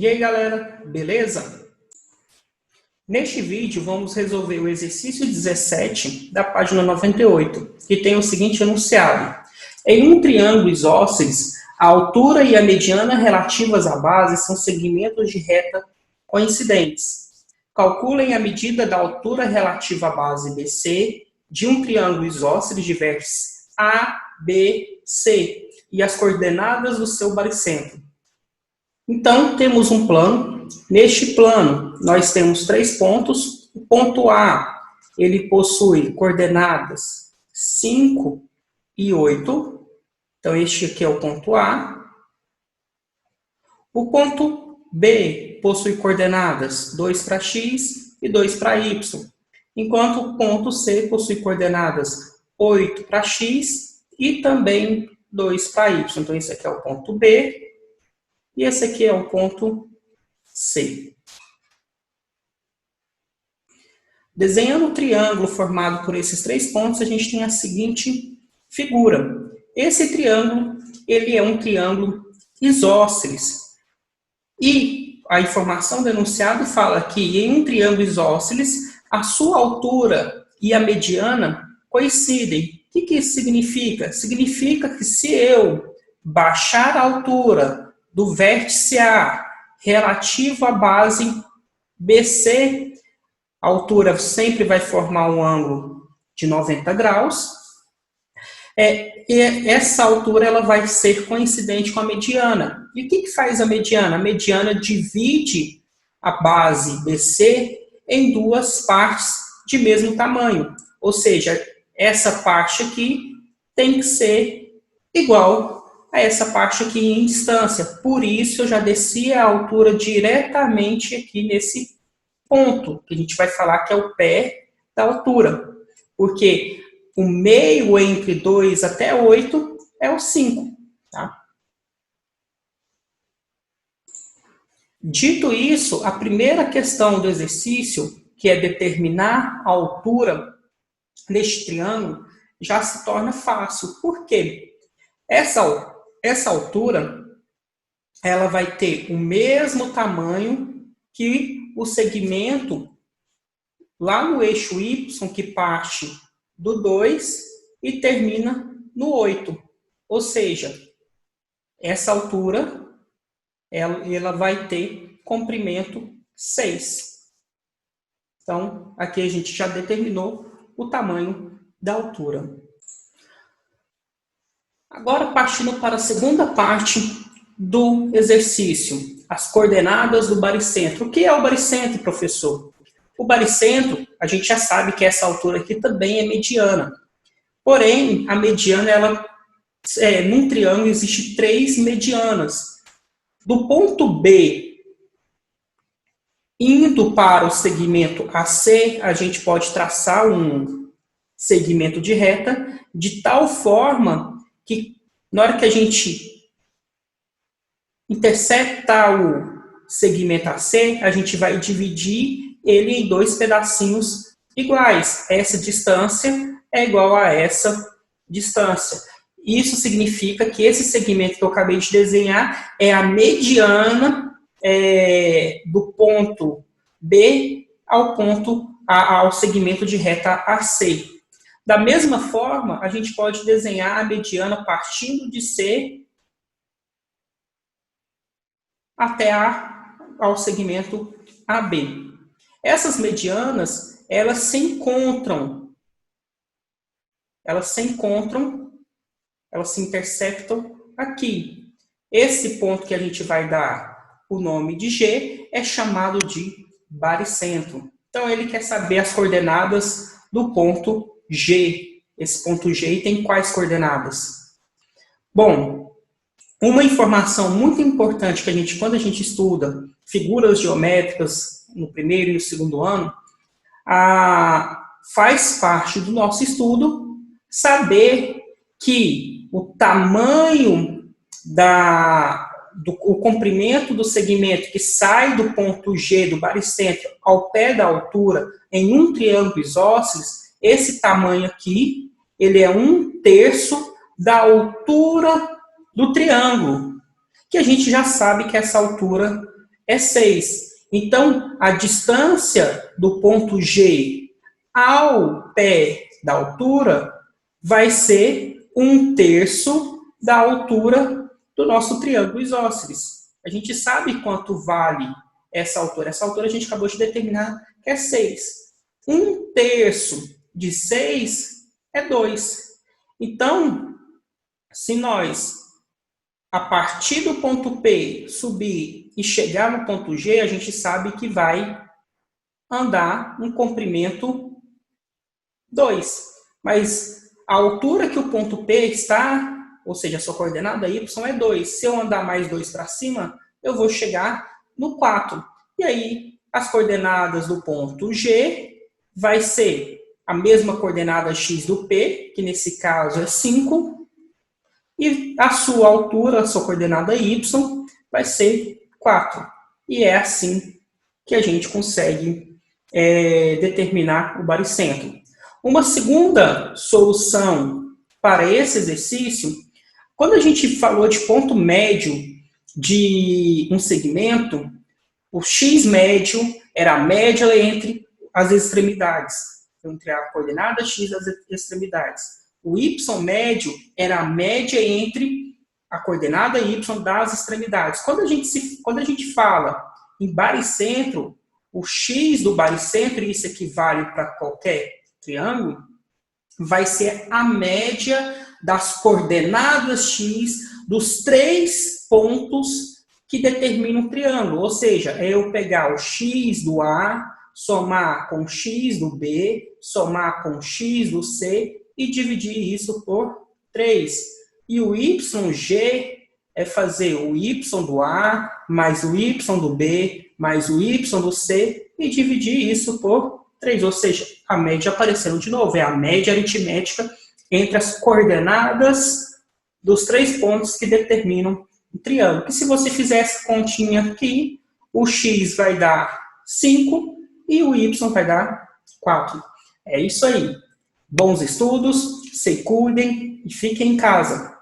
E aí, galera, beleza? Neste vídeo, vamos resolver o exercício 17 da página 98, que tem o seguinte enunciado. Em um triângulo isósceles, a altura e a mediana relativas à base são segmentos de reta coincidentes. Calculem a medida da altura relativa à base BC de um triângulo isósceles de vértices A, B, C e as coordenadas do seu baricentro. Então, temos um plano. Neste plano, nós temos 3 pontos. O ponto A, ele possui coordenadas 5 e 8. Então, este aqui é o ponto A. O ponto B possui coordenadas 2 para x e 2 para y. Enquanto o ponto C possui coordenadas 8 para x e também 2 para y. Então, esse aqui é o ponto B. E esse aqui é o ponto C. Desenhando o triângulo formado por esses 3 pontos, a gente tem a seguinte figura. Esse triângulo, ele é um triângulo isósceles. E a informação do enunciado fala que em um triângulo isósceles, a sua altura e a mediana coincidem. O que isso significa? Significa que se eu baixar a altura do vértice A relativo à base BC, a altura sempre vai formar um ângulo de 90 graus. E essa altura ela vai ser coincidente com a mediana. E o que faz a mediana? A mediana divide a base BC em 2 partes de mesmo tamanho. Ou seja, essa parte aqui tem que ser igual a essa parte aqui em distância. Por isso, eu já desci a altura diretamente aqui nesse ponto, que a gente vai falar que é o pé da altura. Porque o meio entre 2 até 8 é o 5. Tá? Dito isso, a primeira questão do exercício, que é determinar a altura deste triângulo, já se torna fácil. Por quê? Essa altura, ela vai ter o mesmo tamanho que o segmento lá no eixo Y, que parte do 2 e termina no 8. Ou seja, essa altura, ela vai ter comprimento 6. Então, aqui a gente já determinou o tamanho da altura. Agora, partindo para a segunda parte do exercício, as coordenadas do baricentro. O que é o baricentro, professor? O baricentro, a gente já sabe que essa altura aqui também é mediana. Porém, a mediana, num triângulo, existe 3 medianas. Do ponto B, indo para o segmento AC, a gente pode traçar um segmento de reta de tal forma que na hora que a gente interceptar o segmento AC, a gente vai dividir ele em 2 pedacinhos iguais. Essa distância é igual a essa distância. Isso significa que esse segmento que eu acabei de desenhar é a mediana do ponto B ao segmento de reta AC. Da mesma forma, a gente pode desenhar a mediana partindo de C até ao segmento AB. Essas medianas, elas se interceptam aqui. Esse ponto que a gente vai dar o nome de G é chamado de baricentro. Então, ele quer saber as coordenadas do ponto G. Esse ponto G tem quais coordenadas? Bom, uma informação muito importante que quando a gente estuda figuras geométricas no primeiro e no segundo ano, faz parte do nosso estudo saber que o tamanho o comprimento do segmento que sai do ponto G do baricentro ao pé da altura em um triângulo isósceles, esse tamanho aqui, ele é 1/3 da altura do triângulo, que a gente já sabe que essa altura é 6. Então, a distância do ponto G ao pé da altura vai ser 1/3 da altura do nosso triângulo isósceles. A gente sabe quanto vale essa altura. Essa altura a gente acabou de determinar que é 6. 1/3 de 6 é 2. Então, se nós, a partir do ponto P, subir e chegar no ponto G, a gente sabe que vai andar um comprimento 2. Mas a altura que o ponto P está, ou seja, a sua coordenada y é 2. Se eu andar mais 2 para cima, eu vou chegar no 4. E aí, as coordenadas do ponto G vai ser a mesma coordenada x do P, que nesse caso é 5, e a sua altura, a sua coordenada y, vai ser 4. E é assim que a gente consegue determinar o baricentro. Uma segunda solução para esse exercício, quando a gente falou de ponto médio de um segmento, o x médio era a média entre as extremidades, entre a coordenada x das extremidades. O y médio era a média entre a coordenada y das extremidades. Quando a gente fala em baricentro, o x do baricentro, e isso equivale para qualquer triângulo, vai ser a média das coordenadas x dos 3 pontos que determinam o triângulo. Ou seja, é eu pegar o x do A, somar com x do B, somar com x do C e dividir isso por 3. E o YG é fazer o y do A mais o y do B mais o y do C e dividir isso por 3. Ou seja, a média aparecendo de novo. É a média aritmética entre as coordenadas dos 3 pontos que determinam o triângulo. E se você fizer essa continha aqui, o x vai dar 5 e o y vai dar 4. É isso aí. Bons estudos, se cuidem e fiquem em casa.